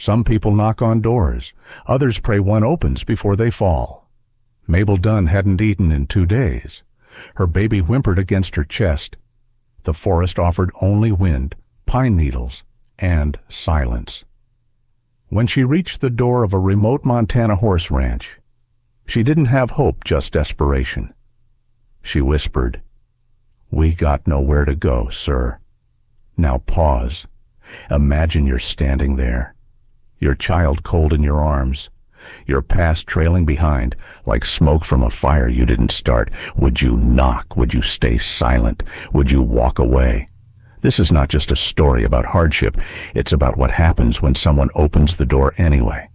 Some people knock on doors. Others pray one opens before they fall. Mabel Dunn hadn't eaten in 2 days. Her baby whimpered against her chest. The forest offered only wind, pine needles, and silence. When she reached the door of a remote Montana horse ranch, she didn't have hope, just desperation. She whispered, "We got nowhere to go, sir." Now pause. Imagine you're standing there, your child cold in your arms, your past trailing behind like smoke from a fire you didn't start. Would you knock? Would you stay silent? Would you walk away? This is not just a story about hardship. It's about what happens when someone opens the door anyway.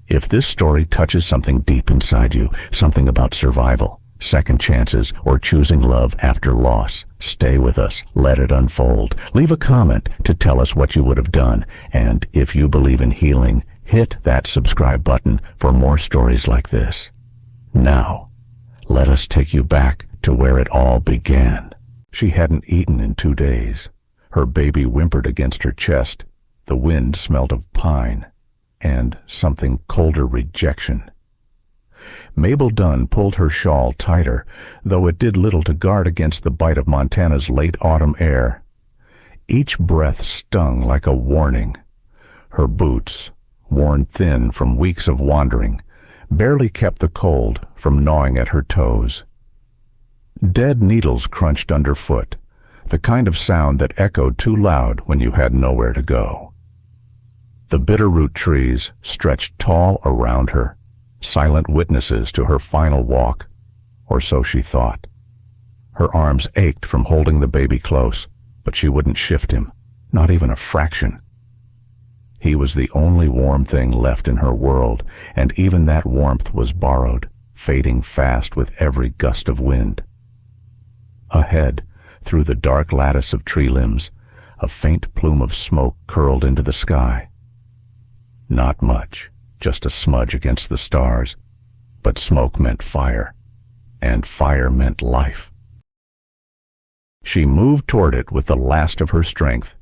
If this story touches something deep inside you, something about survival, second chances, or choosing love after loss, stay with us. Let it unfold. Leave a comment to tell us what you would have done. And if you believe in healing, hit that subscribe button for more stories like this. Now, let us take you back to where it all began. She hadn't eaten in 2 days. Her baby whimpered against her chest. The wind smelled of pine and something colder, rejection. Mabel Dunn pulled her shawl tighter, though it did little to guard against the bite of Montana's late autumn air. Each breath stung like a warning. Her boots, worn thin from weeks of wandering, barely kept the cold from gnawing at her toes. Dead needles crunched underfoot, the kind of sound that echoed too loud when you had nowhere to go. The bitterroot trees stretched tall around her, silent witnesses to her final walk, or so she thought. Her arms ached from holding the baby close, but she wouldn't shift him, not even a fraction. He was the only warm thing left in her world, and even that warmth was borrowed, fading fast with every gust of wind. Ahead, through the dark lattice of tree limbs, a faint plume of smoke curled into the sky. Not much, just a smudge against the stars, but smoke meant fire, and fire meant life. She moved toward it with the last of her strength.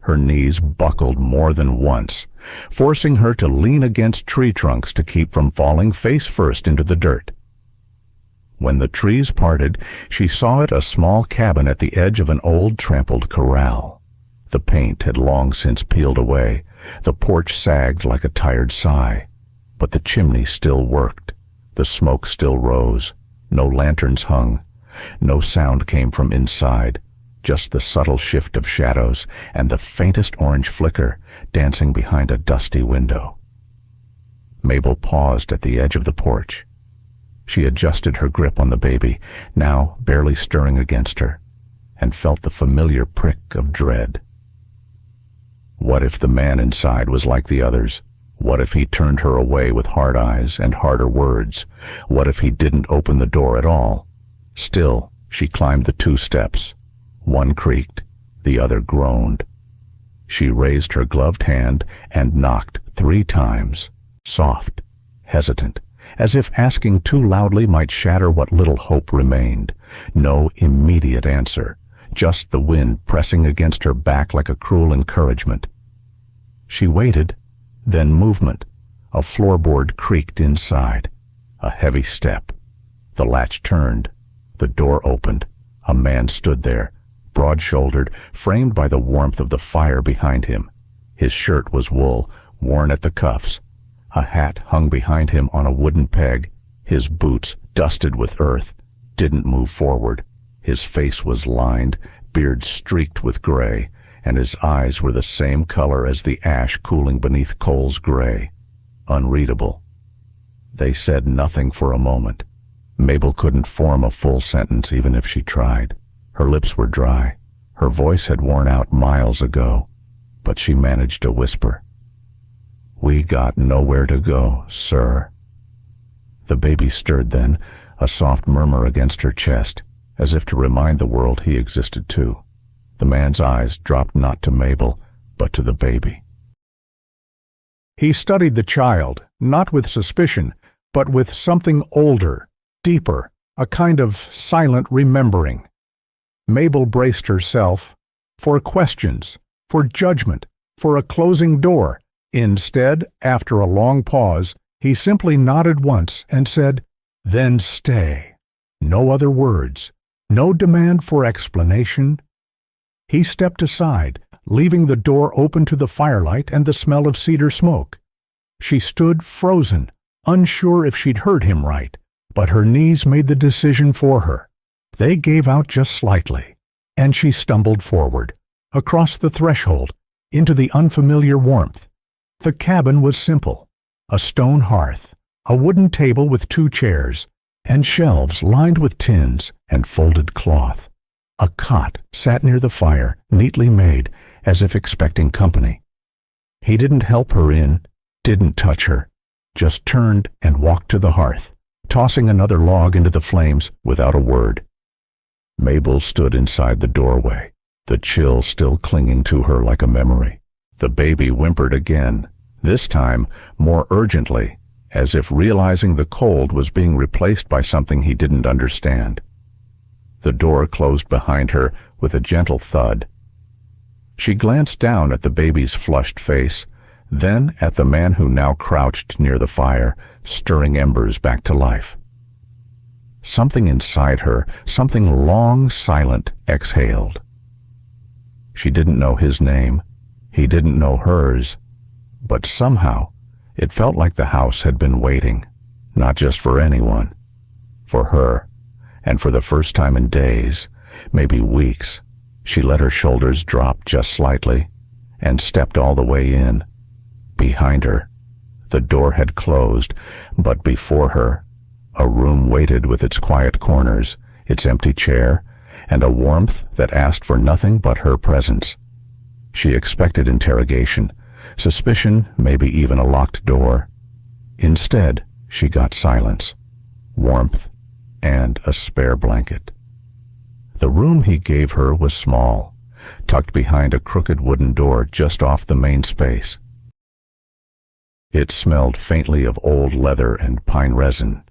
Her knees buckled more than once, forcing her to lean against tree trunks to keep from falling face first into the dirt. When the trees parted, she saw it a small cabin at the edge of an old trampled corral. The paint had long since peeled away. The porch sagged like a tired sigh. But the chimney still worked. The smoke still rose. No lanterns hung. No sound came from inside. Just the subtle shift of shadows and the faintest orange flicker dancing behind a dusty window. Mabel paused at the edge of the porch. She adjusted her grip on the baby, now barely stirring against her, and felt the familiar prick of dread. What if the man inside was like the others? What if he turned her away with hard eyes and harder words? What if he didn't open the door at all? Still, she climbed the 2 steps. One creaked, the other groaned. She raised her gloved hand and knocked 3 times, soft, hesitant, as if asking too loudly might shatter what little hope remained. No immediate answer, just the wind pressing against her back like a cruel encouragement. She waited, then movement. A floorboard creaked inside. A heavy step. The latch turned. The door opened. A man stood there, broad-shouldered, framed by the warmth of the fire behind him. His shirt was wool, worn at the cuffs. A hat hung behind him on a wooden peg. His boots, dusted with earth, didn't move forward. His face was lined, beard streaked with gray, and his eyes were the same color as the ash cooling beneath coals gray. Unreadable. They said nothing for a moment. Mabel couldn't form a full sentence even if she tried. Her lips were dry. Her voice had worn out miles ago, but she managed to whisper, "We got nowhere to go, sir." The baby stirred then, a soft murmur against her chest, as if to remind the world he existed too. The man's eyes dropped not to Mabel, but to the baby. He studied the child, not with suspicion, but with something older, deeper, a kind of silent remembering. Mabel braced herself for questions, for judgment, for a closing door, Instead, after a long pause, he simply nodded once and said, "Then stay." No other words, no demand for explanation. He stepped aside, leaving the door open to the firelight and the smell of cedar smoke. She stood frozen, unsure if she'd heard him right, but her knees made the decision for her. They gave out just slightly, and she stumbled forward, across the threshold, into the unfamiliar warmth. The cabin was simple: a stone hearth, a wooden table with 2 chairs, and shelves lined with tins and folded cloth. A cot sat near the fire, neatly made, as if expecting company. He didn't help her in, didn't touch her, just turned and walked to the hearth, tossing another log into the flames without a word. Mabel stood inside the doorway, the chill still clinging to her like a memory. The baby whimpered again, this time more urgently, as if realizing the cold was being replaced by something he didn't understand. The door closed behind her with a gentle thud. She glanced down at the baby's flushed face, then at the man who now crouched near the fire, stirring embers back to life. Something inside her, something long silent, exhaled. She didn't know his name. He didn't know hers. But somehow, it felt like the house had been waiting, not just for anyone, for her. And for the first time in days, maybe weeks, she let her shoulders drop just slightly and stepped all the way in. Behind her, the door had closed, but before her, a room waited with its quiet corners, its empty chair, and a warmth that asked for nothing but her presence. She expected interrogation, suspicion, maybe even a locked door. Instead, she got silence, warmth, and a spare blanket. The room he gave her was small, tucked behind a crooked wooden door just off the main space. It smelled faintly of old leather and pine resin.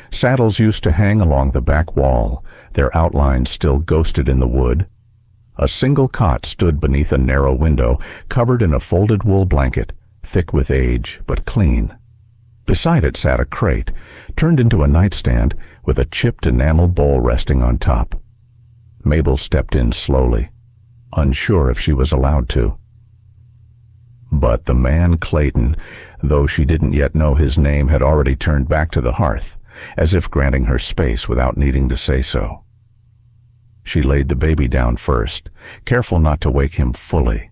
Saddles used to hang along the back wall, their outlines still ghosted in the wood. A single cot stood beneath a narrow window, covered in a folded wool blanket, thick with age, but clean. Beside it sat a crate, turned into a nightstand, with a chipped enamel bowl resting on top. Mabel stepped in slowly, unsure if she was allowed to. But the man Clayton, though she didn't yet know his name, had already turned back to the hearth, as if granting her space without needing to say so. She laid the baby down first, careful not to wake him fully.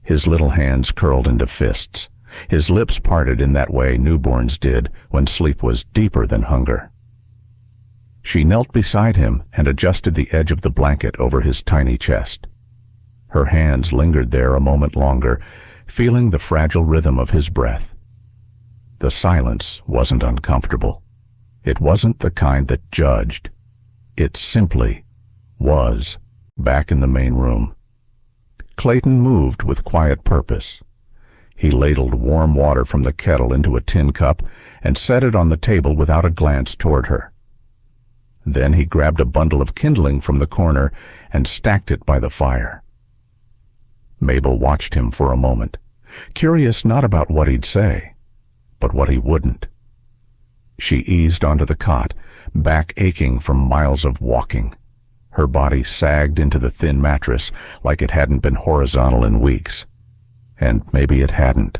His little hands curled into fists, his lips parted in that way newborns did when sleep was deeper than hunger. She knelt beside him and adjusted the edge of the blanket over his tiny chest. Her hands lingered there a moment longer, feeling the fragile rhythm of his breath. The silence wasn't uncomfortable. It wasn't the kind that judged. It simply was, back in the main room. Clayton moved with quiet purpose. He ladled warm water from the kettle into a tin cup and set it on the table without a glance toward her. Then he grabbed a bundle of kindling from the corner and stacked it by the fire. Mabel watched him for a moment, curious not about what he'd say, but what he wouldn't. She eased onto the cot, back aching from miles of walking. Her body sagged into the thin mattress like it hadn't been horizontal in weeks. And maybe it hadn't.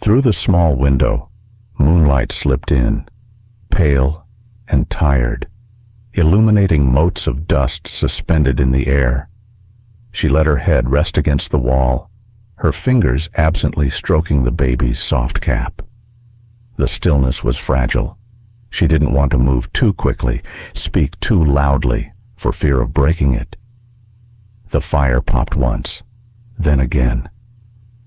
Through the small window, moonlight slipped in, pale and tired, illuminating motes of dust suspended in the air. She let her head rest against the wall, her fingers absently stroking the baby's soft cap. The stillness was fragile. She didn't want to move too quickly, speak too loudly, for fear of breaking it. The fire popped once, then again.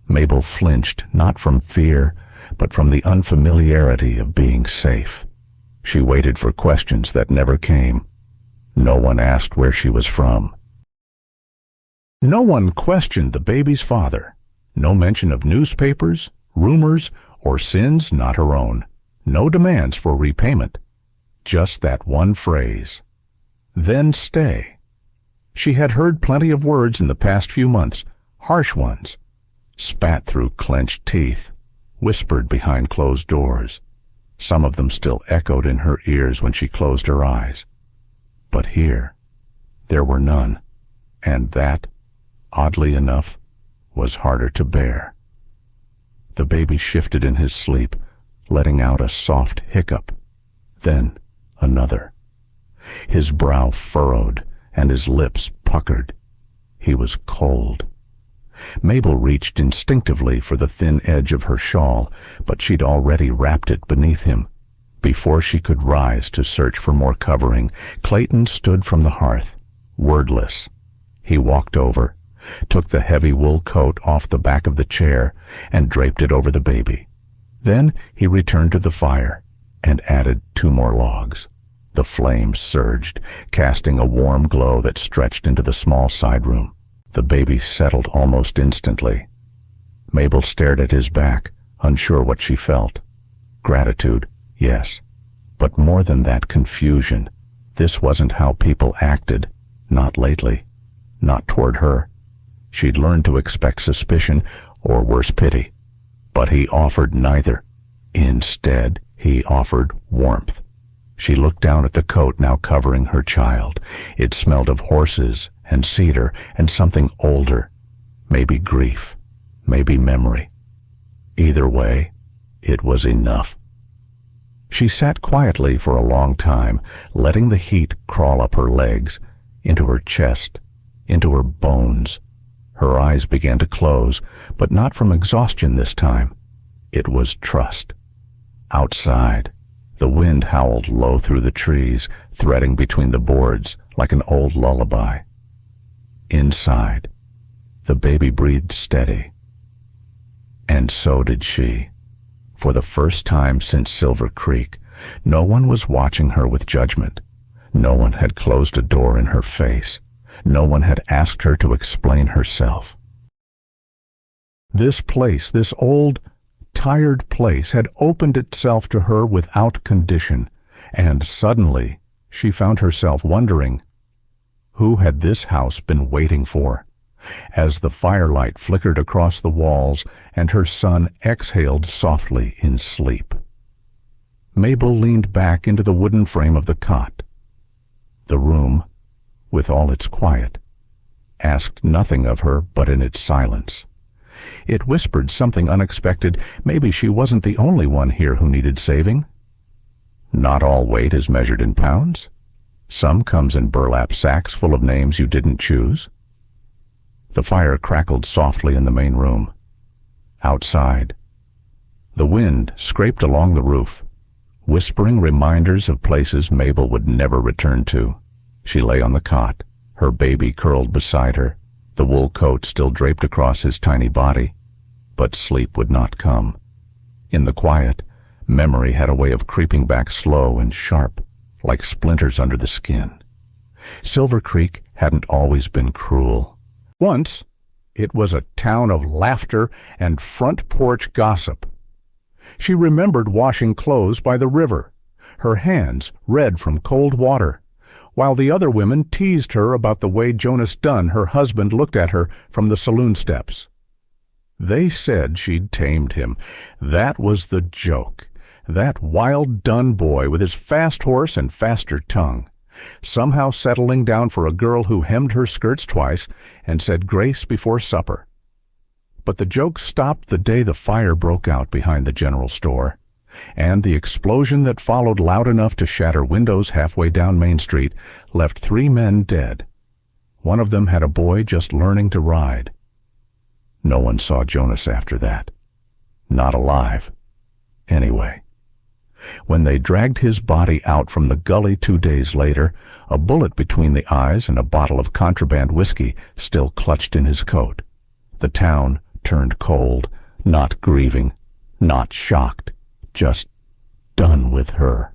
Mabel flinched, not from fear, but from the unfamiliarity of being safe. She waited for questions that never came. No one asked where she was from. No one questioned the baby's father. No mention of newspapers, rumors, or sins not her own. No demands for repayment. Just that one phrase. Then stay. She had heard plenty of words in the past few months, harsh ones. spat through clenched teeth, whispered behind closed doors. Some of them still echoed in her ears when she closed her eyes. But here, there were none, and that, oddly enough, was harder to bear. The baby shifted in his sleep, letting out a soft hiccup, then another. His brow furrowed and his lips puckered. He was cold. Mabel reached instinctively for the thin edge of her shawl, but she'd already wrapped it beneath him. Before she could rise to search for more covering, Clayton stood from the hearth, wordless. He walked over, took the heavy wool coat off the back of the chair, and draped it over the baby. Then he returned to the fire and added 2 more logs. The flames surged, casting a warm glow that stretched into the small side room. The baby settled almost instantly. Mabel stared at his back, unsure what she felt. Gratitude, yes, but more than that, confusion. This wasn't how people acted, not lately, not toward her. She'd learned to expect suspicion, or worse, pity. But he offered neither. Instead, he offered warmth. She looked down at the coat now covering her child. It smelled of horses and cedar and something older. Maybe grief, maybe memory. Either way, it was enough. She sat quietly for a long time, letting the heat crawl up her legs, into her chest, into her bones. Her eyes began to close, but not from exhaustion this time. It was trust. Outside, the wind howled low through the trees, threading between the boards like an old lullaby. Inside, the baby breathed steady. And so did she. For the first time since Silver Creek, no one was watching her with judgment. No one had closed a door in her face. No one had asked her to explain herself. This place, this old, tired place, had opened itself to her without condition, and suddenly she found herself wondering, who had this house been waiting for? As the firelight flickered across the walls and her son exhaled softly in sleep, Mabel leaned back into the wooden frame of the cot. The room, with all its quiet, asked nothing of her but in its silence. It whispered something unexpected. Maybe she wasn't the only one here who needed saving. Not all weight is measured in pounds. Some comes in burlap sacks full of names you didn't choose. The fire crackled softly in the main room. Outside, the wind scraped along the roof, whispering reminders of places Mabel would never return to. She lay on the cot, her baby curled beside her, the wool coat still draped across his tiny body. But sleep would not come. In the quiet, memory had a way of creeping back slow and sharp, like splinters under the skin. Silver Creek hadn't always been cruel. Once, it was a town of laughter and front porch gossip. She remembered washing clothes by the river, her hands red from cold water, while the other women teased her about the way Jonas Dunn, her husband, looked at her from the saloon steps. They said she'd tamed him. That was the joke. That wild Dunn boy with his fast horse and faster tongue, somehow settling down for a girl who hemmed her skirts twice and said grace before supper. But the joke stopped the day the fire broke out behind the general store, and the explosion that followed, loud enough to shatter windows halfway down Main Street, left 3 men dead. One of them had a boy just learning to ride. No one saw Jonas after that. Not alive. Anyway, when they dragged his body out from the gully 2 days later, a bullet between the eyes and a bottle of contraband whiskey still clutched in his coat. The town turned cold, not grieving, not shocked, just done with her.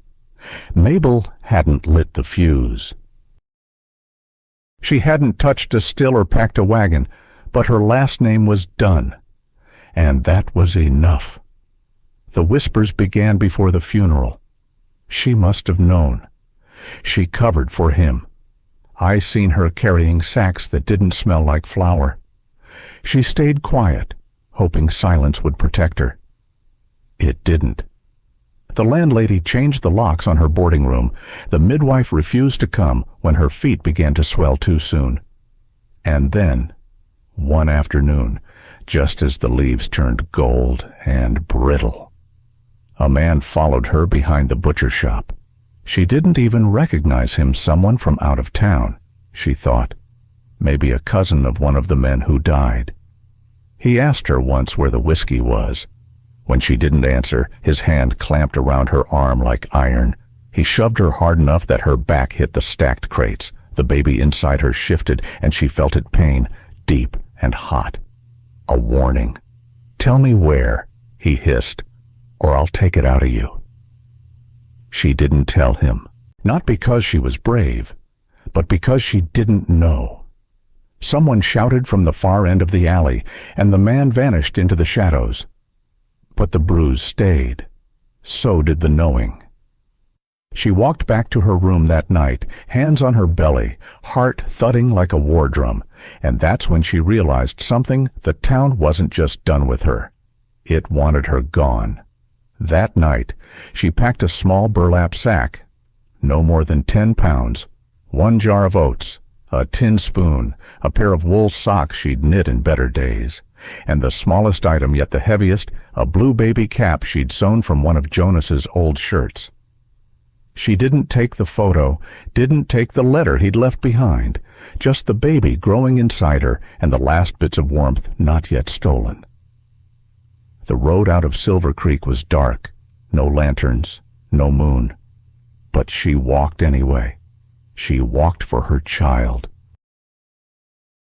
Mabel hadn't lit the fuse. She hadn't touched a still or packed a wagon, but her last name was Dunn, and that was enough. The whispers began before the funeral. She must have known. She covered for him. I seen her carrying sacks that didn't smell like flour. She stayed quiet, hoping silence would protect her. It didn't. The landlady changed the locks on her boarding room. The midwife refused to come when her feet began to swell too soon. And then, one afternoon, just as the leaves turned gold and brittle, a man followed her behind the butcher shop. She didn't even recognize him, someone from out of town, she thought. Maybe a cousin of one of the men who died. He asked her once where the whiskey was. When she didn't answer, his hand clamped around her arm like iron. He shoved her hard enough that her back hit the stacked crates. The baby inside her shifted, and she felt it pain, deep and hot. A warning. "Tell me where," he hissed, "or I'll take it out of you." She didn't tell him, not because she was brave, but because she didn't know. Someone shouted from the far end of the alley, and the man vanished into the shadows. But the bruise stayed. So did the knowing. She walked back to her room that night, hands on her belly, heart thudding like a war drum, and that's when she realized something. The town wasn't just done with her. It wanted her gone. That night, she packed a small burlap sack, no more than 10 pounds, 1 jar of oats, a tin spoon, a pair of wool socks she'd knit in better days, and the smallest item yet the heaviest, a blue baby cap she'd sewn from one of Jonas's old shirts. She didn't take the photo, didn't take the letter he'd left behind, just the baby growing inside her and the last bits of warmth not yet stolen. The road out of Silver Creek was dark, no lanterns, no moon. But she walked anyway. She walked for her child.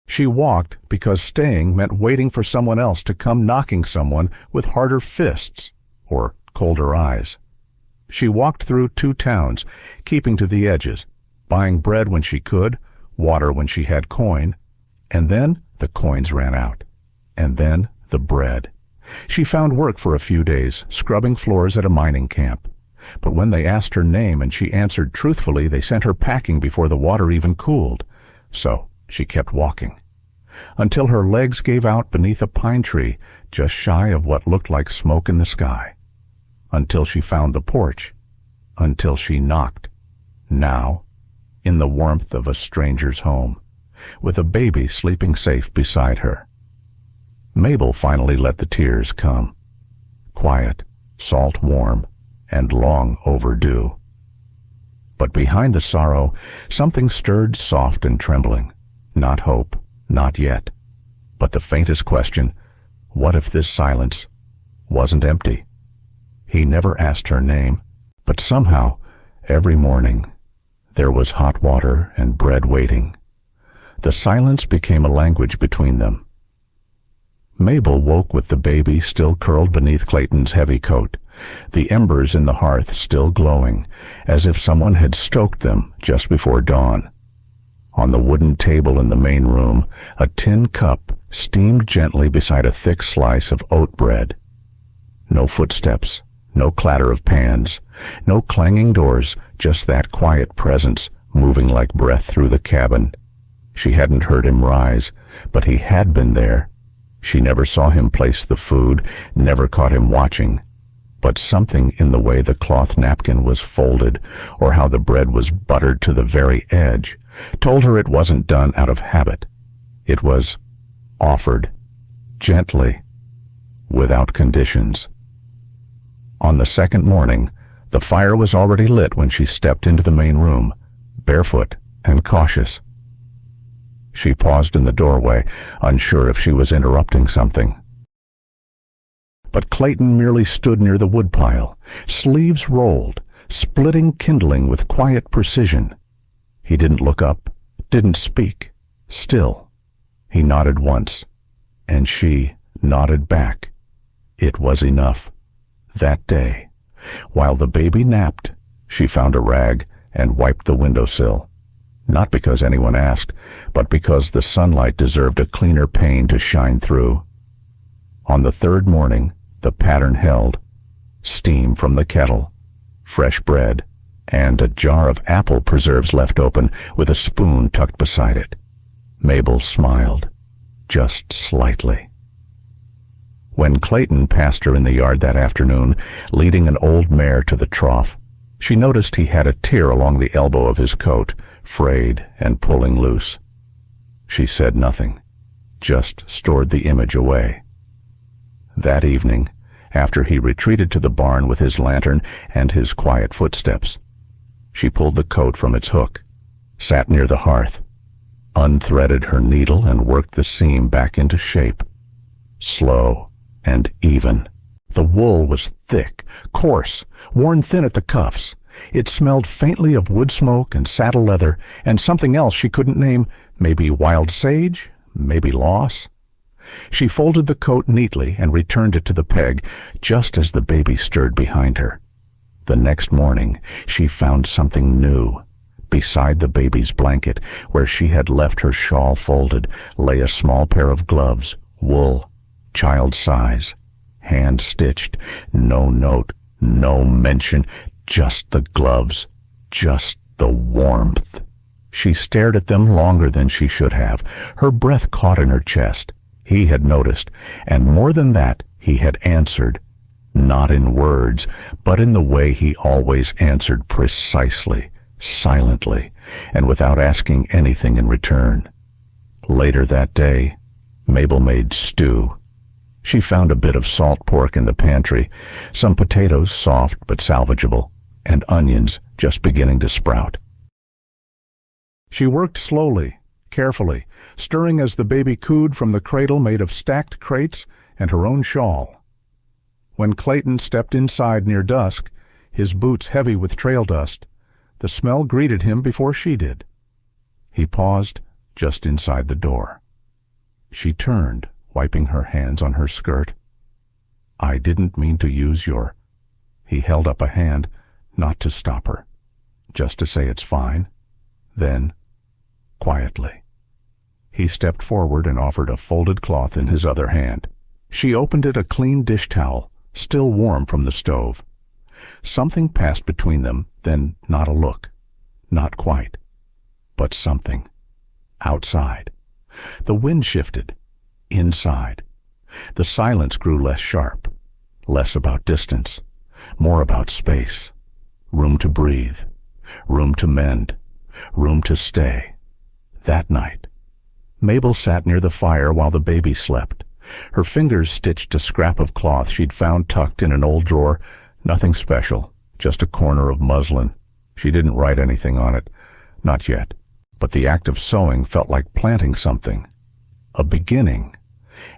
She walked because staying meant waiting for someone else to come knocking someone with harder fists or colder eyes. She walked through 2 towns, keeping to the edges, buying bread when she could, water when she had coin, and then the coins ran out, and then the bread. She found work for a few days, scrubbing floors at a mining camp. But when they asked her name and she answered truthfully, they sent her packing before the water even cooled. So she kept walking, until her legs gave out beneath a pine tree just shy of what looked like smoke in the sky. Until she found the porch. Until she knocked. Now, in the warmth of a stranger's home, with a baby sleeping safe beside her. Mabel finally let the tears come. Quiet, salt warm, and long overdue. But behind the sorrow, something stirred soft and trembling. Not hope, not yet, but the faintest question, what if this silence wasn't empty? He never asked her name, but somehow, every morning, there was hot water and bread waiting. The silence became a language between them. Mabel woke with the baby still curled beneath Clayton's heavy coat, the embers in the hearth still glowing, as if someone had stoked them just before dawn. On the wooden table in the main room, a tin cup steamed gently beside a thick slice of oat bread. No footsteps, no clatter of pans, no clanging doors, just that quiet presence moving like breath through the cabin. She hadn't heard him rise, but he had been there. She never saw him place the food, never caught him watching. But something in the way the cloth napkin was folded, or how the bread was buttered to the very edge, told her it wasn't done out of habit. It was offered, gently, without conditions. On the second morning, the fire was already lit when she stepped into the main room, barefoot and cautious. She paused in the doorway, unsure if she was interrupting something. But Clayton merely stood near the woodpile, sleeves rolled, splitting kindling with quiet precision. He didn't look up, didn't speak. Still, he nodded once, and she nodded back. It was enough. That day, while the baby napped, she found a rag and wiped the windowsill. Not because anyone asked, but because the sunlight deserved a cleaner pane to shine through. On the third morning, the pattern held. Steam from the kettle, fresh bread, and a jar of apple preserves left open with a spoon tucked beside it. Mabel smiled, just slightly. When Clayton passed her in the yard that afternoon, leading an old mare to the trough, she noticed he had a tear along the elbow of his coat, frayed and pulling loose. She said nothing, just stored the image away. That evening, after he retreated to the barn with his lantern and his quiet footsteps, she pulled the coat from its hook, sat near the hearth, unthreaded her needle and worked the seam back into shape. Slow and even. The wool was thick, coarse, worn thin at the cuffs. It smelled faintly of wood smoke and saddle leather and something else she couldn't name, maybe wild sage, maybe loss. She folded the coat neatly and returned it to the peg just as the baby stirred behind her. The next morning, she found something new. Beside the baby's blanket, where she had left her shawl folded, lay a small pair of gloves, wool, child size, hand-stitched, no note, no mention, just the gloves, just the warmth. She stared at them longer than she should have. Her breath caught in her chest. He had noticed, and more than that, he had answered, not in words, but in the way he always answered, precisely, silently, and without asking anything in return. Later that day, Mabel made stew. She found a bit of salt pork in the pantry, some potatoes, soft but salvageable, and onions just beginning to sprout. She worked slowly, carefully, stirring as the baby cooed from the cradle made of stacked crates and her own shawl. When Clayton stepped inside near dusk, his boots heavy with trail dust, the smell greeted him before she did. He paused just inside the door. She turned, wiping her hands on her skirt. "I didn't mean to use your—" He held up a hand, not to stop her, just to say it's fine. Then, quietly, he stepped forward and offered a folded cloth in his other hand. She opened it, a clean dish towel, still warm from the stove. Something passed between them, then not a look. Not quite. But something. Outside. The wind shifted. Inside. The silence grew less sharp. Less about distance. More about space. Room to breathe. Room to mend. Room to stay. That night, Mabel sat near the fire while the baby slept. Her fingers stitched a scrap of cloth she'd found tucked in an old drawer. Nothing special, just a corner of muslin. She didn't write anything on it. Not yet. But the act of sewing felt like planting something. A beginning.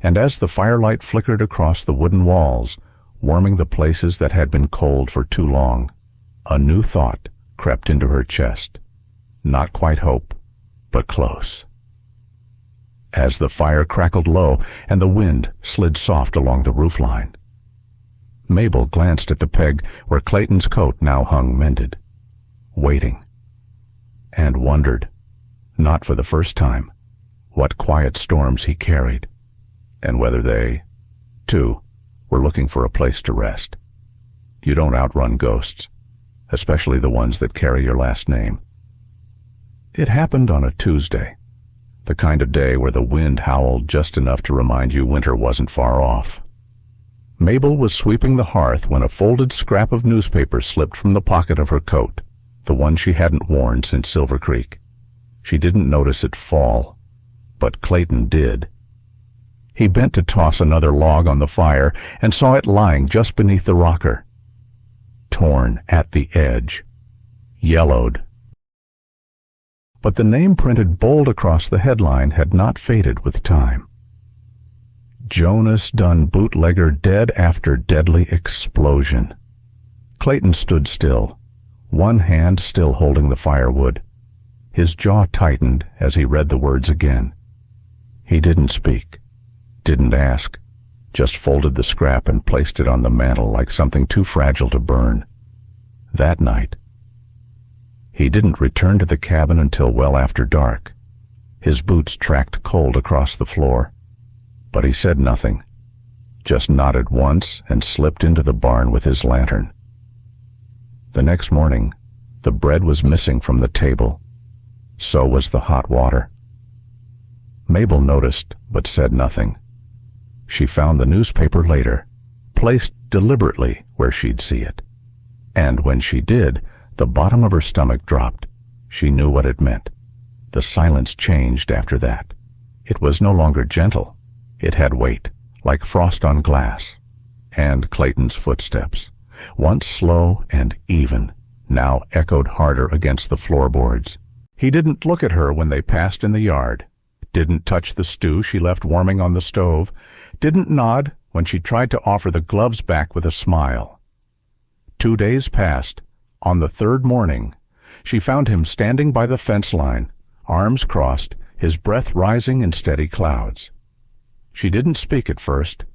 And as the firelight flickered across the wooden walls, warming the places that had been cold for too long, a new thought crept into her chest. Not quite hope, but close. As the fire crackled low and the wind slid soft along the roofline, Mabel glanced at the peg where Clayton's coat now hung mended, waiting, and wondered, not for the first time, what quiet storms he carried, and whether they, too, were looking for a place to rest. You don't outrun ghosts, especially the ones that carry your last name. It happened on a Tuesday, the kind of day where the wind howled just enough to remind you winter wasn't far off. Mabel was sweeping the hearth when a folded scrap of newspaper slipped from the pocket of her coat, the one she hadn't worn since Silver Creek. She didn't notice it fall, but Clayton did. He bent to toss another log on the fire and saw it lying just beneath the rocker. Torn at the edge. Yellowed. But the name printed bold across the headline had not faded with time. Jonas Dunn, bootlegger, dead after deadly explosion. Clayton stood still, one hand still holding the firewood. His jaw tightened as he read the words again. He didn't speak, didn't ask, just folded the scrap and placed it on the mantel like something too fragile to burn. That night, he didn't return to the cabin until well after dark. His boots tracked cold across the floor. But he said nothing, just nodded once and slipped into the barn with his lantern. The next morning, the bread was missing from the table. So was the hot water. Mabel noticed, but said nothing. She found the newspaper later, placed deliberately where she'd see it. And when she did, the bottom of her stomach dropped. She knew what it meant. The silence changed after that. It was no longer gentle. It had weight, like frost on glass. And Clayton's footsteps, once slow and even, now echoed harder against the floorboards. He didn't look at her when they passed in the yard, didn't touch the stew she left warming on the stove, didn't nod when she tried to offer the gloves back with a smile. 2 days passed. On the third morning, she found him standing by the fence line, arms crossed, his breath rising in steady clouds. She didn't speak at first,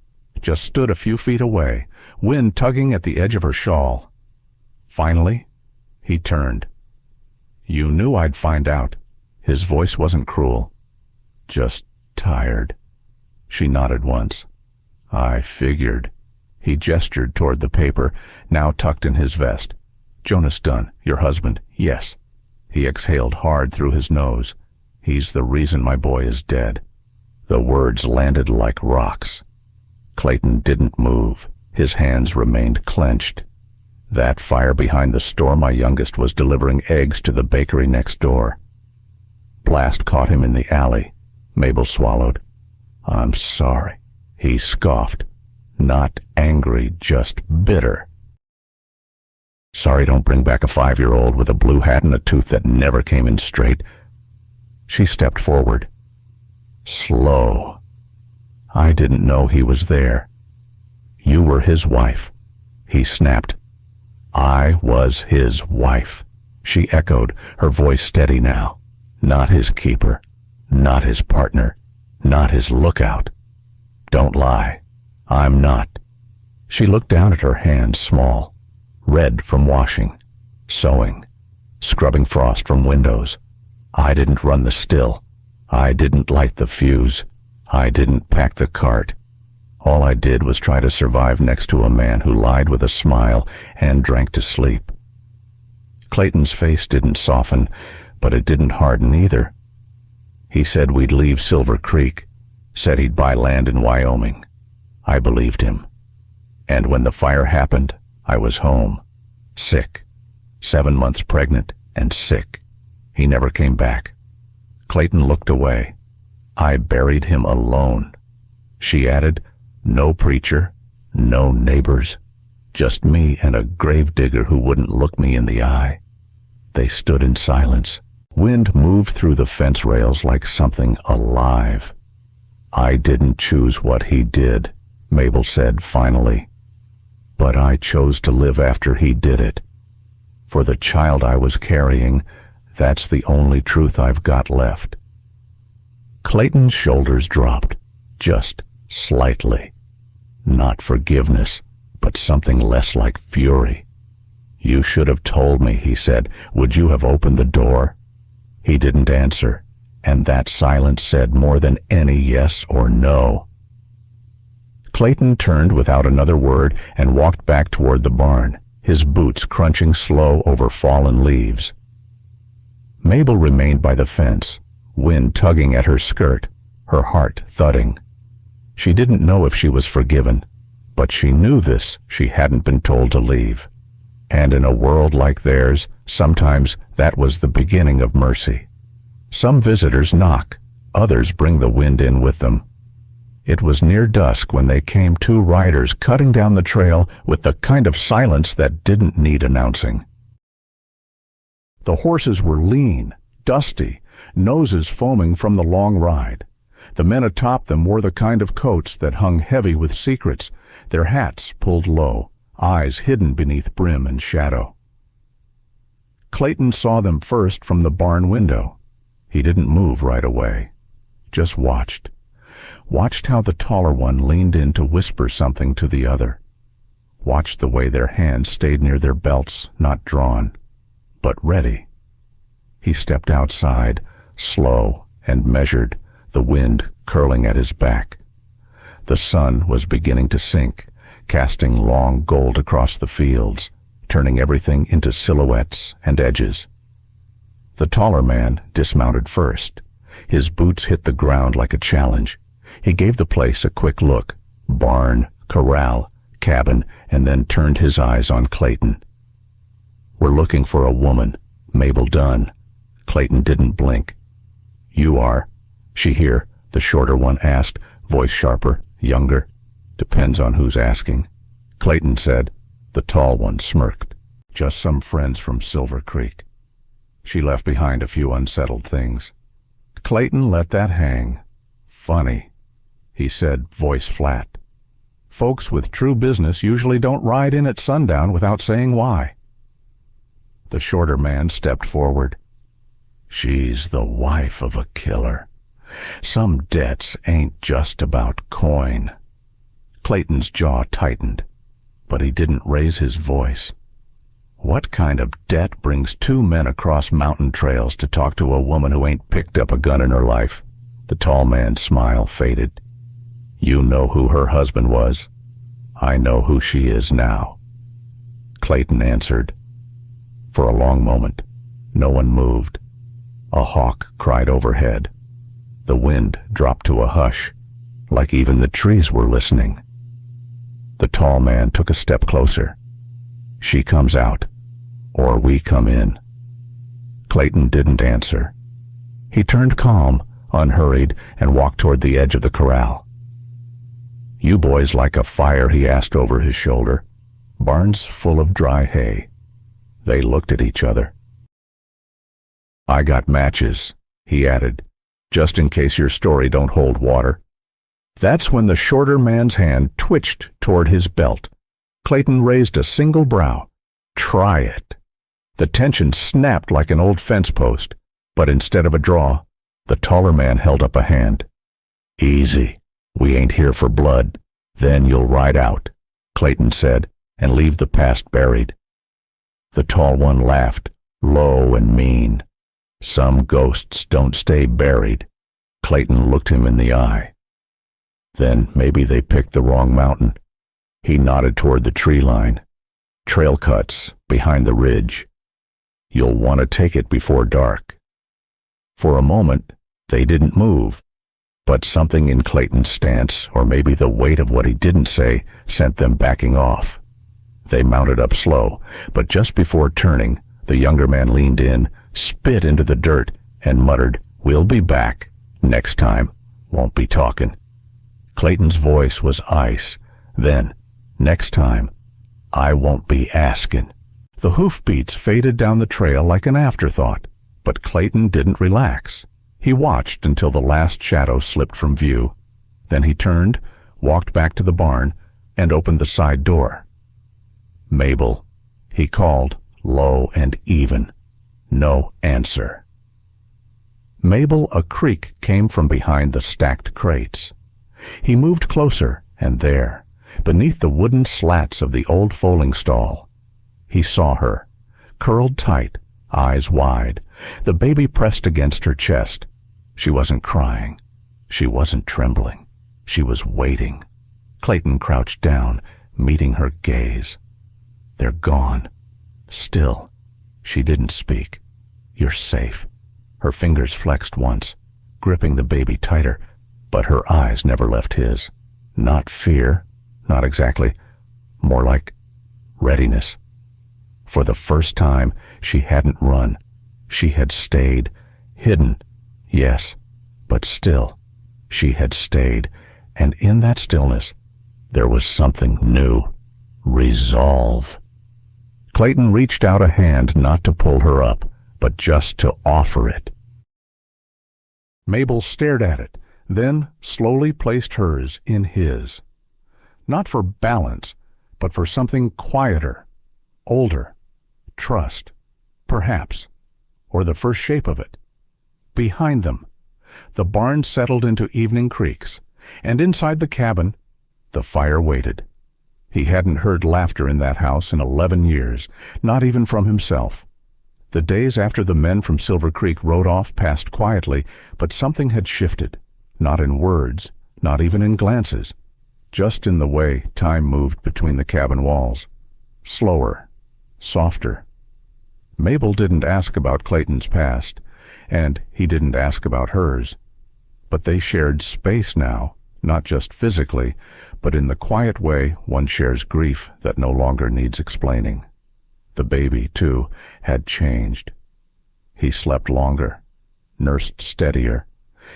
just stood a few feet away, wind tugging at the edge of her shawl. Finally, he turned. "You knew I'd find out." His voice wasn't cruel, just tired. She nodded once. "I figured." He gestured toward the paper, now tucked in his vest. "Jonas Dunn, your husband, yes." He exhaled hard through his nose. "He's the reason my boy is dead." The words landed like rocks. Clayton didn't move. His hands remained clenched. "That fire behind the store my youngest was delivering eggs to the bakery next door. Blast caught him in the alley." Mabel swallowed. "I'm sorry." He scoffed. Not angry, just bitter. "Sorry don't bring back a 5-year-old with a blue hat and a tooth that never came in straight." She stepped forward. Slow. "I didn't know he was there." "You were his wife." He snapped. "I was his wife," she echoed, her voice steady now. "Not his keeper, not his partner, not his lookout. Don't lie. I'm not." She looked down at her hands, small, red from washing, sewing, scrubbing frost from windows. "I didn't run the still. I didn't light the fuse. I didn't pack the cart. All I did was try to survive next to a man who lied with a smile and drank to sleep." Clayton's face didn't soften, but it didn't harden either. "He said we'd leave Silver Creek, said he'd buy land in Wyoming. I believed him. And when the fire happened, I was home, sick, 7 months pregnant and sick. He never came back." Clayton looked away. "I buried him alone." She added, "No preacher, no neighbors, just me and a gravedigger who wouldn't look me in the eye." They stood in silence. Wind moved through the fence rails like something alive. "I didn't choose what he did," Mabel said finally. "But I chose to live after he did it. For the child I was carrying, that's the only truth I've got left." Clayton's shoulders dropped, just slightly. Not forgiveness, but something less like fury. "You should have told me," he said. "Would you have opened the door?" He didn't answer, and that silence said more than any yes or no. Clayton turned without another word and walked back toward the barn, his boots crunching slow over fallen leaves. Mabel remained by the fence, wind tugging at her skirt, her heart thudding. She didn't know if she was forgiven, but she knew this: she hadn't been told to leave. And in a world like theirs, sometimes that was the beginning of mercy. Some visitors knock, others bring the wind in with them. It was near dusk when they came, 2 riders cutting down the trail with the kind of silence that didn't need announcing. The horses were lean, dusty, noses foaming from the long ride. The men atop them wore the kind of coats that hung heavy with secrets, their hats pulled low, eyes hidden beneath brim and shadow. Clayton saw them first from the barn window. He didn't move right away, just watched how the taller one leaned in to whisper something to the other, watched the way their hands stayed near their belts, not drawn, but ready. He stepped outside, slow and measured, the wind curling at his back. The sun was beginning to sink, casting long gold across the fields, turning everything into silhouettes and edges. The taller man dismounted first. His boots hit the ground like a challenge. He gave the place a quick look, barn, corral, cabin, and then turned his eyes on Clayton. "We're looking for a woman, Mabel Dunn." Clayton didn't blink. "You are?" "She here?" the shorter one asked, voice sharper, younger. "Depends on who's asking," Clayton said. The tall one smirked. "Just some friends from Silver Creek. She left behind a few unsettled things." Clayton let that hang. "Funny," he said, voice flat. "Folks with true business usually don't ride in at sundown without saying why." The shorter man stepped forward. "She's the wife of a killer. Some debts ain't just about coin." Clayton's jaw tightened, but he didn't raise his voice. What kind of debt brings two men across mountain trails to talk to a woman who ain't picked up a gun in her life? The tall man's smile faded. "You know who her husband was. I know who she is now." Clayton answered. For a long moment, no one moved. A hawk cried overhead. The wind dropped to a hush, like even the trees were listening. The tall man took a step closer. "She comes out, or we come in." Clayton didn't answer. He turned calm, unhurried, and walked toward the edge of the corral. "You boys like a fire?" he asked over his shoulder. "Barn's full of dry hay." They looked at each other. "I got matches," he added, "just in case your story don't hold water." That's when the shorter man's hand twitched toward his belt. Clayton raised a single brow. "Try it." The tension snapped like an old fence post, but instead of a draw, the taller man held up a hand. "Easy. We ain't here for blood. Then you'll ride out," Clayton said, "and leave the past buried." The tall one laughed, low and mean. "Some ghosts don't stay buried." Clayton looked him in the eye. "Then maybe they picked the wrong mountain." He nodded toward the tree line. "Trail cuts behind the ridge. You'll want to take it before dark." For a moment, they didn't move, but something in Clayton's stance, or maybe the weight of what he didn't say, sent them backing off. They mounted up slow, but just before turning, the younger man leaned in, spit into the dirt, and muttered, "We'll be back. Next time, won't be talking." Clayton's voice was ice. Then, "Next time, I won't be asking." The hoofbeats faded down the trail like an afterthought, but Clayton didn't relax. He watched until the last shadow slipped from view. Then he turned, walked back to the barn, and opened the side door. "Mabel," he called, low and even. No answer. Mabel, a creak came from behind the stacked crates. He moved closer, and there, beneath the wooden slats of the old foaling stall, he saw her, curled tight, eyes wide, the baby pressed against her chest. She wasn't crying. She wasn't trembling. She was waiting. Clayton crouched down, meeting her gaze. "They're gone." Still, she didn't speak. "You're safe." Her fingers flexed once, gripping the baby tighter, but her eyes never left his. Not fear, not exactly, more like readiness. For the first time, she hadn't run. She had stayed, hidden, yes, but still, she had stayed, and in that stillness, there was something new. Resolve. Clayton reached out a hand not to pull her up, but just to offer it. Mabel stared at it, then slowly placed hers in his. Not for balance, but for something quieter, older, trust, perhaps, or the first shape of it. Behind them, the barn settled into evening creaks, and inside the cabin, the fire waited. He hadn't heard laughter in that house in 11 years, not even from himself. The days after the men from Silver Creek rode off passed quietly, but something had shifted, not in words, not even in glances, just in the way time moved between the cabin walls. Slower, softer. Mabel didn't ask about Clayton's past, and he didn't ask about hers. But they shared space now, not just physically, but in the quiet way one shares grief that no longer needs explaining. The baby, too, had changed. He slept longer, nursed steadier,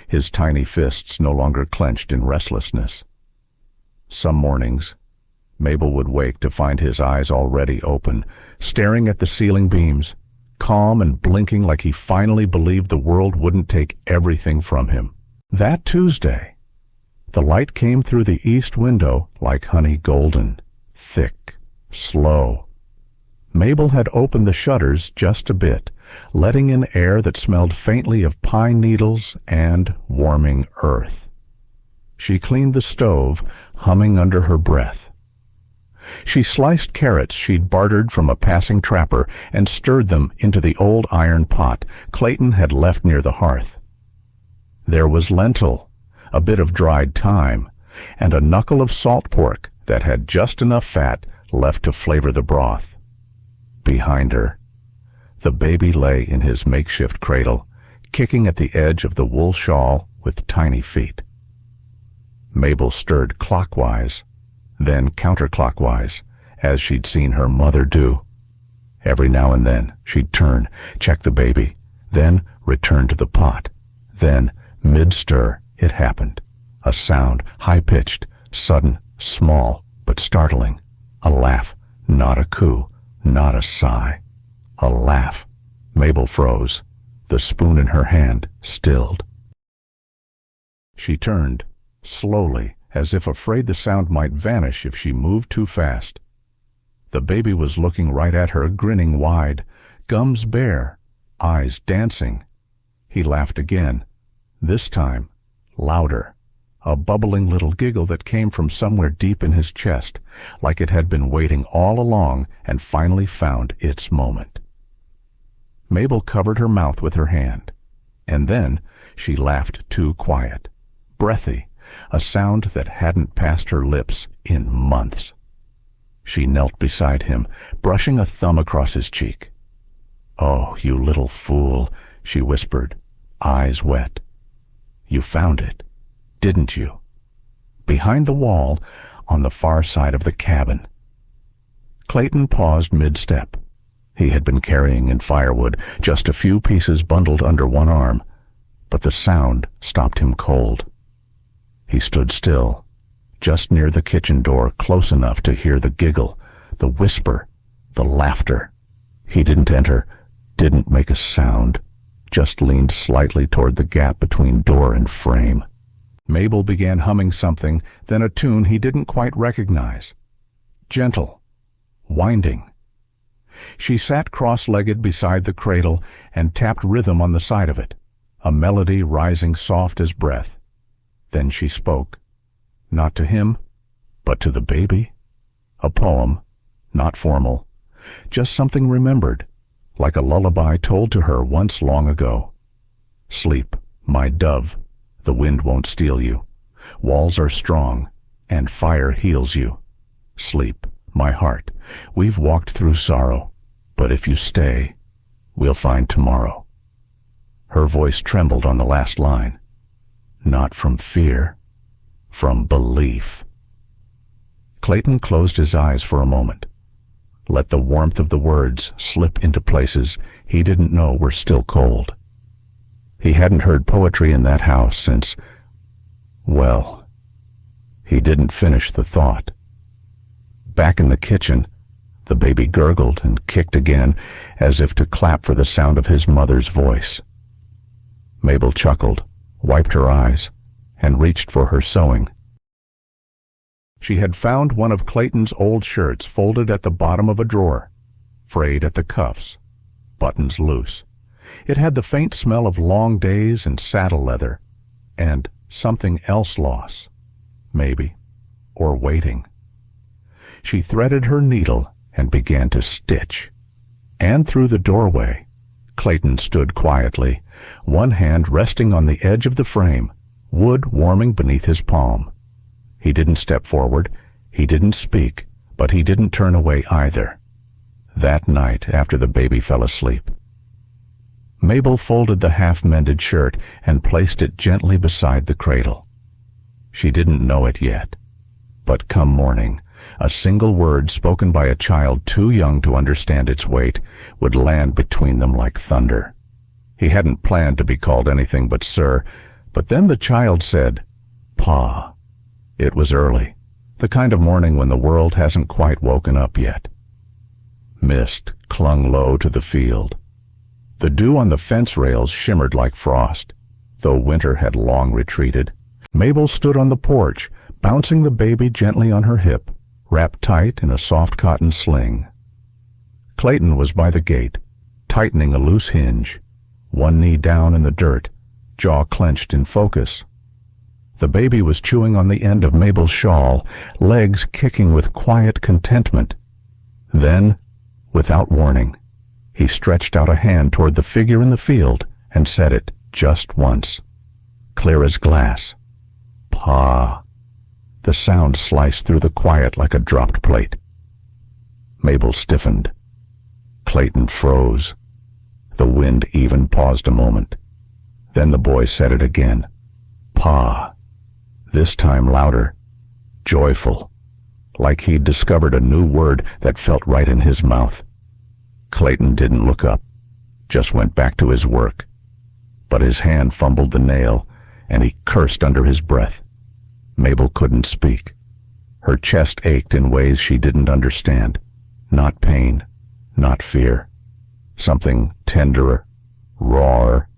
his tiny fists no longer clenched in restlessness. Some mornings, Mabel would wake to find his eyes already open, staring at the ceiling beams, calm and blinking like he finally believed the world wouldn't take everything from him. That Tuesday, the light came through the east window like honey golden, thick, slow. Mabel had opened the shutters just a bit, letting in air that smelled faintly of pine needles and warming earth. She cleaned the stove, humming under her breath. She sliced carrots she'd bartered from a passing trapper and stirred them into the old iron pot Clayton had left near the hearth. There was lentil, a bit of dried thyme, and a knuckle of salt pork that had just enough fat left to flavor the broth. Behind her, the baby lay in his makeshift cradle, kicking at the edge of the wool shawl with tiny feet. Mabel stirred clockwise, then counterclockwise, as she'd seen her mother do. Every now and then she'd turn, check the baby, then return to the pot. Then, mid-stir, it happened. A sound, high-pitched, sudden, small, but startling. A laugh, not a coo, not a sigh. A laugh. Mabel froze. The spoon in her hand stilled. She turned, slowly, as if afraid the sound might vanish if she moved too fast. The baby was looking right at her, grinning wide, gums bare, eyes dancing. He laughed again, this time louder, a bubbling little giggle that came from somewhere deep in his chest, like it had been waiting all along and finally found its moment. Mabel covered her mouth with her hand, and then she laughed too quiet, breathy, a sound that hadn't passed her lips in months. She knelt beside him, brushing a thumb across his cheek. "Oh, you little fool," she whispered, eyes wet. "You found it, didn't you?" Behind the wall, on the far side of the cabin. Clayton paused mid-step. He had been carrying in firewood, just a few pieces bundled under one arm, but the sound stopped him cold. He stood still, just near the kitchen door, close enough to hear the giggle, the whisper, the laughter. He didn't enter, didn't make a sound, just leaned slightly toward the gap between door and frame. Mabel began humming something, then a tune he didn't quite recognize. Gentle, winding. She sat cross-legged beside the cradle and tapped rhythm on the side of it, a melody rising soft as breath. Then she spoke, not to him, but to the baby. A poem, not formal, just something remembered, like a lullaby told to her once long ago. Sleep, my dove, the wind won't steal you. Walls are strong, and fire heals you. Sleep, my heart, we've walked through sorrow, but if you stay, we'll find tomorrow. Her voice trembled on the last line. Not from fear, from belief. Clayton closed his eyes for a moment, let the warmth of the words slip into places he didn't know were still cold. He hadn't heard poetry in that house since, well, he didn't finish the thought. Back in the kitchen, the baby gurgled and kicked again, as if to clap for the sound of his mother's voice. Mabel chuckled, wiped her eyes, and reached for her sewing. She had found one of Clayton's old shirts folded at the bottom of a drawer, frayed at the cuffs, buttons loose. It had the faint smell of long days and saddle leather, and something else lost, maybe, or waiting. She threaded her needle and began to stitch. And through the doorway, Clayton stood quietly, one hand resting on the edge of the frame, wood warming beneath his palm. He didn't step forward, he didn't speak, but he didn't turn away either. That night, after the baby fell asleep, Mabel folded the half-mended shirt and placed it gently beside the cradle. She didn't know it yet. But come morning, a single word spoken by a child too young to understand its weight would land between them like thunder. He hadn't planned to be called anything but sir, but then the child said, "Pa." It was early, the kind of morning when the world hasn't quite woken up yet. Mist clung low to the field. The dew on the fence rails shimmered like frost, though winter had long retreated. Mabel stood on the porch, bouncing the baby gently on her hip, wrapped tight in a soft cotton sling. Clayton was by the gate, tightening a loose hinge, one knee down in the dirt, jaw clenched in focus. The baby was chewing on the end of Mabel's shawl, legs kicking with quiet contentment. Then, without warning, he stretched out a hand toward the figure in the field and said it just once, clear as glass. "Pa." The sound sliced through the quiet like a dropped plate. Mabel stiffened. Clayton froze. The wind even paused a moment. Then the boy said it again. "Pa." This time louder, joyful, like he'd discovered a new word that felt right in his mouth. Clayton didn't look up, just went back to his work. But his hand fumbled the nail, and he cursed under his breath. Mabel couldn't speak. Her chest ached in ways she didn't understand. Not pain, not fear. Something tenderer, rawer,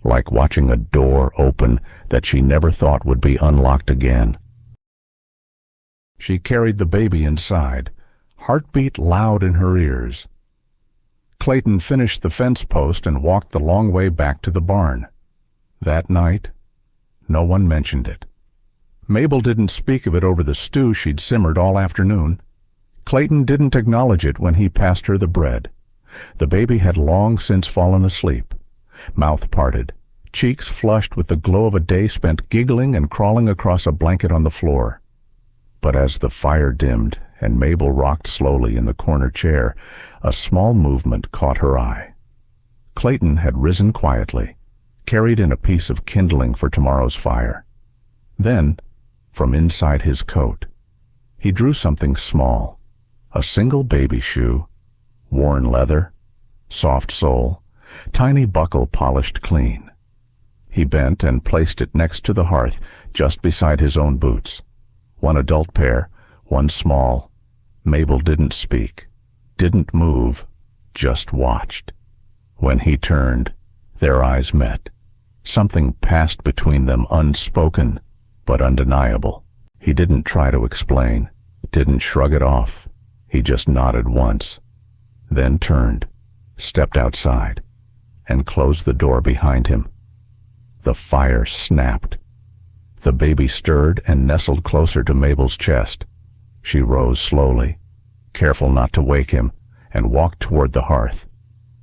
like watching a door open that she never thought would be unlocked again. She carried the baby inside, heartbeat loud in her ears. Clayton finished the fence post and walked the long way back to the barn. That night, no one mentioned it. Mabel didn't speak of it over the stew she'd simmered all afternoon. Clayton didn't acknowledge it when he passed her the bread. The baby had long since fallen asleep, mouth parted, cheeks flushed with the glow of a day spent giggling and crawling across a blanket on the floor. But as the fire dimmed and Mabel rocked slowly in the corner chair, a small movement caught her eye. Clayton had risen quietly, carried in a piece of kindling for tomorrow's fire. Then, from inside his coat, he drew something small, a single baby shoe, worn leather, soft sole, tiny buckle polished clean. He bent and placed it next to the hearth, just beside his own boots. One adult pair, one small. Mabel didn't speak, didn't move, just watched. When he turned, their eyes met. Something passed between them unspoken, but undeniable. He didn't try to explain, didn't shrug it off. He just nodded once, then turned, stepped outside, and closed the door behind him. The fire snapped. The baby stirred and nestled closer to Mabel's chest. She rose slowly, careful not to wake him, and walked toward the hearth.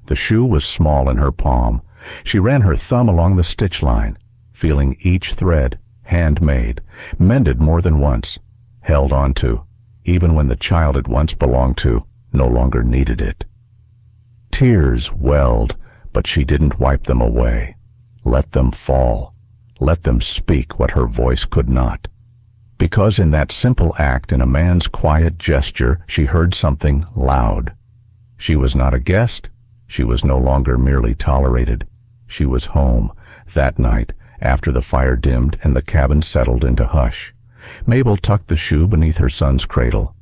The shoe was small in her palm. She ran her thumb along the stitch line, feeling each thread, handmade, mended more than once, held onto, even when the child it once belonged to no longer needed it. Tears welled, but she didn't wipe them away. Let them fall. Let them speak what her voice could not. Because in that simple act, in a man's quiet gesture, she heard something loud. She was not a guest. She was no longer merely tolerated. She was home, that night, after the fire dimmed and the cabin settled into hush. Mabel tucked the shoe beneath her son's cradle.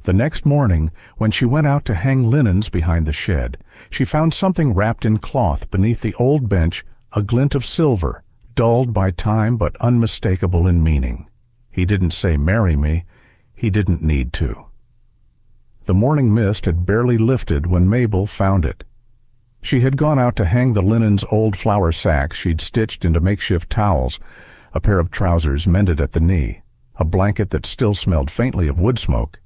The next morning, when she went out to hang linens behind the shed, she found something wrapped in cloth beneath the old bench, a glint of silver, dulled by time but unmistakable in meaning. He didn't say, "Marry me." He didn't need to. The morning mist had barely lifted when Mabel found it. She had gone out to hang the linen's old flour sacks she'd stitched into makeshift towels, a pair of trousers mended at the knee, a blanket that still smelled faintly of wood smoke.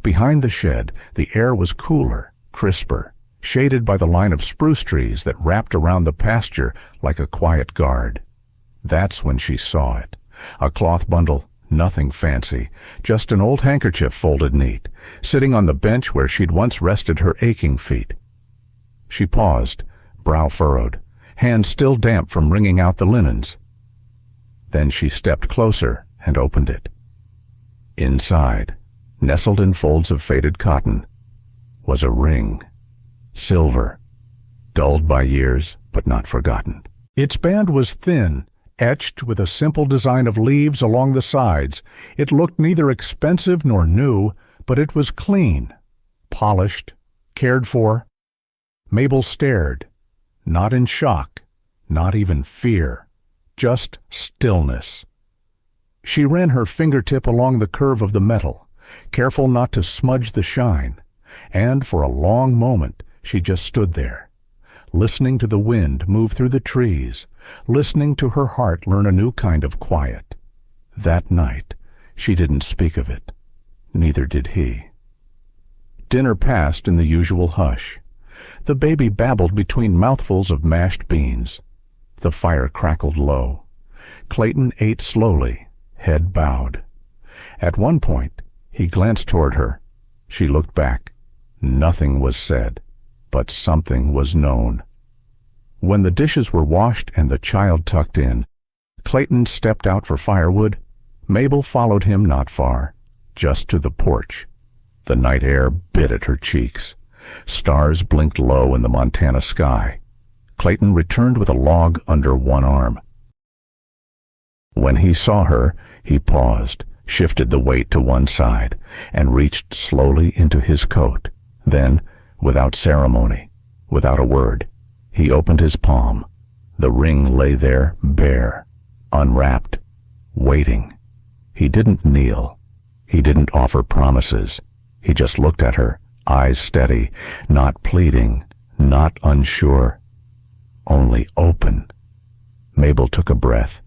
Behind the shed, the air was cooler, crisper, shaded by the line of spruce trees that wrapped around the pasture like a quiet guard. That's when she saw it. A cloth bundle, nothing fancy, just an old handkerchief folded neat, sitting on the bench where she'd once rested her aching feet. She paused, brow furrowed, hands still damp from wringing out the linens. Then she stepped closer and opened it. Inside, nestled in folds of faded cotton, was a ring, silver, dulled by years but not forgotten. Its band was thin, etched with a simple design of leaves along the sides. It looked neither expensive nor new, but it was clean, polished, cared for. Mabel stared, not in shock, not even fear, just stillness. She ran her fingertip along the curve of the metal, careful not to smudge the shine, and for a long moment she just stood there, listening to the wind move through the trees, listening to her heart learn a new kind of quiet. That night she didn't speak of it. Neither did he. Dinner passed in the usual hush. The baby babbled between mouthfuls of mashed beans. The fire crackled low. Clayton ate slowly, head bowed. At one point, he glanced toward her. She looked back. Nothing was said, but something was known. When the dishes were washed and the child tucked in, Clayton stepped out for firewood. Mabel followed him not far, just to the porch. The night air bit at her cheeks. Stars blinked low in the Montana sky. Clayton returned with a log under one arm. When he saw her, he paused, shifted the weight to one side, and reached slowly into his coat. Then, without ceremony, without a word, he opened his palm. The ring lay there, bare, unwrapped, waiting. He didn't kneel. He didn't offer promises. He just looked at her, eyes steady, not pleading, not unsure, only open. Mabel took a breath.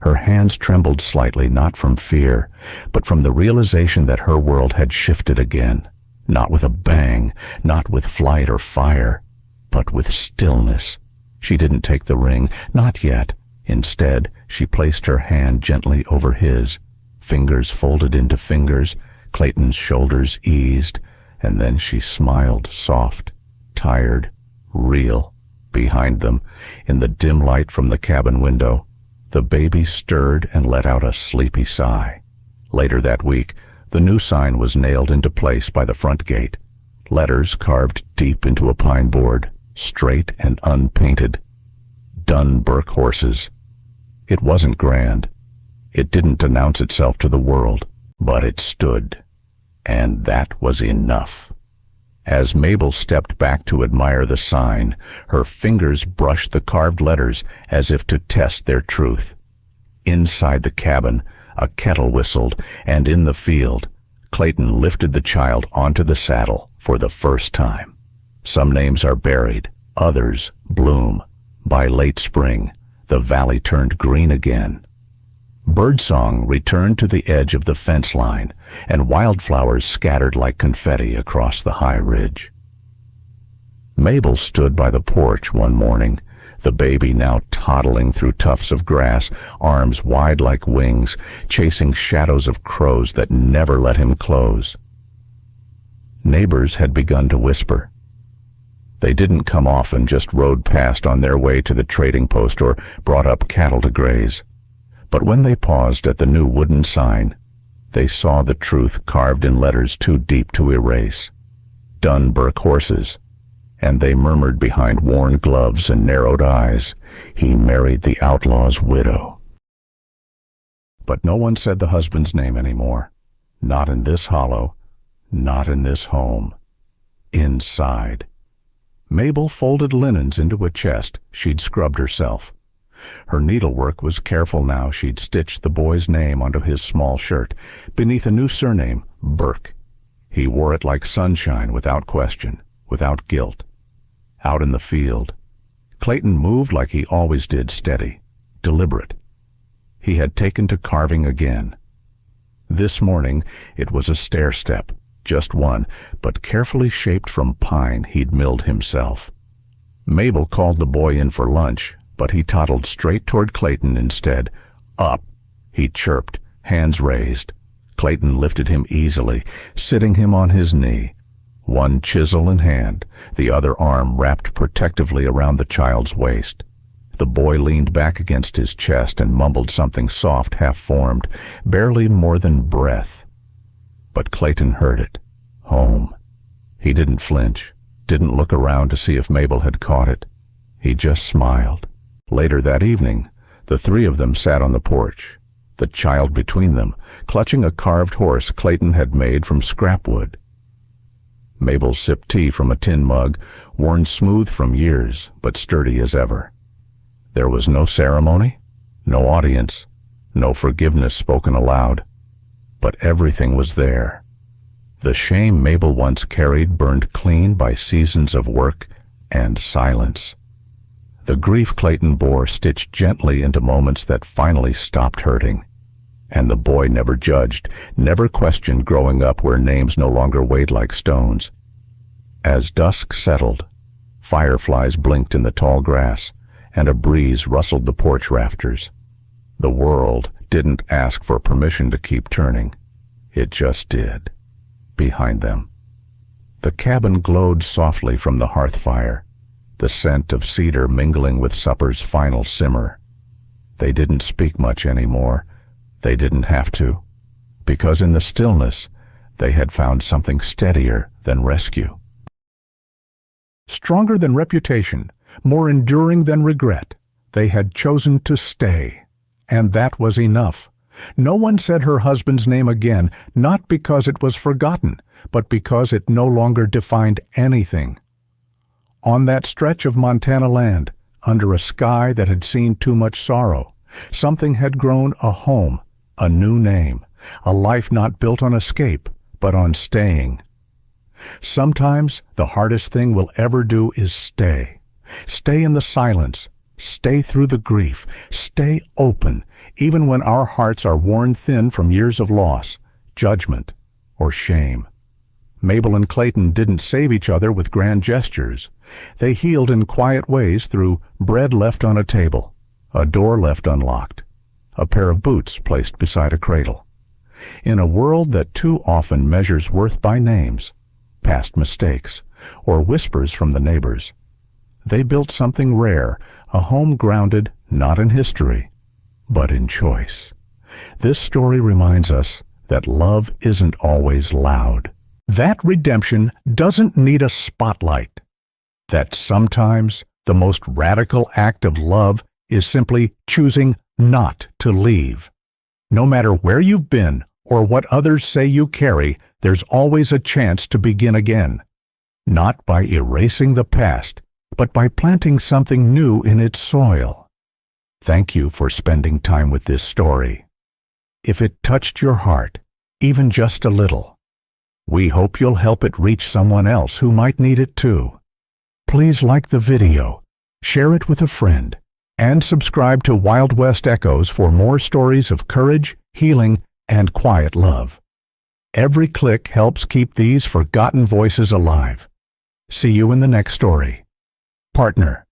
Her hands trembled slightly, not from fear, but from the realization that her world had shifted again, not with a bang, not with flight or fire, but with stillness. She didn't take the ring, not yet. Instead, she placed her hand gently over his. Fingers folded into fingers, Clayton's shoulders eased, and then she smiled, soft, tired, real. Behind them, in the dim light from the cabin window, the baby stirred and let out a sleepy sigh. Later that week, the new sign was nailed into place by the front gate. Letters carved deep into a pine board, straight and unpainted. Dunn Burke horses. It wasn't grand. It didn't announce itself to the world, but it stood. And that was enough. As Mabel stepped back to admire the sign, her fingers brushed the carved letters as if to test their truth. Inside the cabin, a kettle whistled, and in the field, Clayton lifted the child onto the saddle for the first time. Some names are buried, others bloom. By late spring, the valley turned green again. Birdsong returned to the edge of the fence line, and wildflowers scattered like confetti across the high ridge. Mabel stood by the porch one morning, the baby now toddling through tufts of grass, arms wide like wings, chasing shadows of crows that never let him close. Neighbors had begun to whisper. They didn't come often, just rode past on their way to the trading post or brought up cattle to graze. But when they paused at the new wooden sign, they saw the truth carved in letters too deep to erase. Dunn Burke horses. And they murmured behind worn gloves and narrowed eyes, he married the outlaw's widow. But no one said the husband's name anymore. Not in this hollow, not in this home. Inside. Mabel folded linens into a chest she'd scrubbed herself. Her needlework was careful now. She'd stitched the boy's name onto his small shirt, beneath a new surname, Burke. He wore it like sunshine, without question, without guilt. Out in the field, Clayton moved like he always did, steady, deliberate. He had taken to carving again. This morning, it was a stair-step, just one, but carefully shaped from pine he'd milled himself. Mabel called the boy in for lunch, but he toddled straight toward Clayton instead. Up, he chirped, hands raised. Clayton lifted him easily, sitting him on his knee. One chisel in hand, the other arm wrapped protectively around the child's waist. The boy leaned back against his chest and mumbled something soft, half-formed, barely more than breath. But Clayton heard it. Home. He didn't flinch, didn't look around to see if Mabel had caught it. He just smiled. Later that evening, the three of them sat on the porch, the child between them, clutching a carved horse Clayton had made from scrap wood. Mabel sipped tea from a tin mug, worn smooth from years, but sturdy as ever. There was no ceremony, no audience, no forgiveness spoken aloud. But everything was there. The shame Mabel once carried burned clean by seasons of work and silence. The grief Clayton bore stitched gently into moments that finally stopped hurting. And the boy never judged, never questioned growing up where names no longer weighed like stones. As dusk settled, fireflies blinked in the tall grass, and a breeze rustled the porch rafters. The world didn't ask for permission to keep turning. It just did, behind them. The cabin glowed softly from the hearth fire, the scent of cedar mingling with supper's final simmer. They didn't speak much anymore. They didn't have to, because in the stillness, they had found something steadier than rescue. Stronger than reputation, more enduring than regret, they had chosen to stay, and that was enough. No one said her husband's name again, not because it was forgotten, but because it no longer defined anything. On that stretch of Montana land, under a sky that had seen too much sorrow, something had grown a home, a new name, a life not built on escape, but on staying. Sometimes the hardest thing we'll ever do is stay. Stay in the silence. Stay through the grief. Stay open, even when our hearts are worn thin from years of loss, judgment, or shame. Mabel and Clayton didn't save each other with grand gestures. They healed in quiet ways through bread left on a table, a door left unlocked, a pair of boots placed beside a cradle. In a world that too often measures worth by names, past mistakes, or whispers from the neighbors, they built something rare, a home grounded not in history, but in choice. This story reminds us that love isn't always loud. That redemption doesn't need a spotlight. That sometimes the most radical act of love is simply choosing not to leave. No matter where you've been or what others say you carry, there's always a chance to begin again. Not by erasing the past, but by planting something new in its soil. Thank you for spending time with this story. If it touched your heart, even just a little, we hope you'll help it reach someone else who might need it too. Please like the video, share it with a friend, and subscribe to Wild West Echoes for more stories of courage, healing, and quiet love. Every click helps keep these forgotten voices alive. See you in the next story. Partner.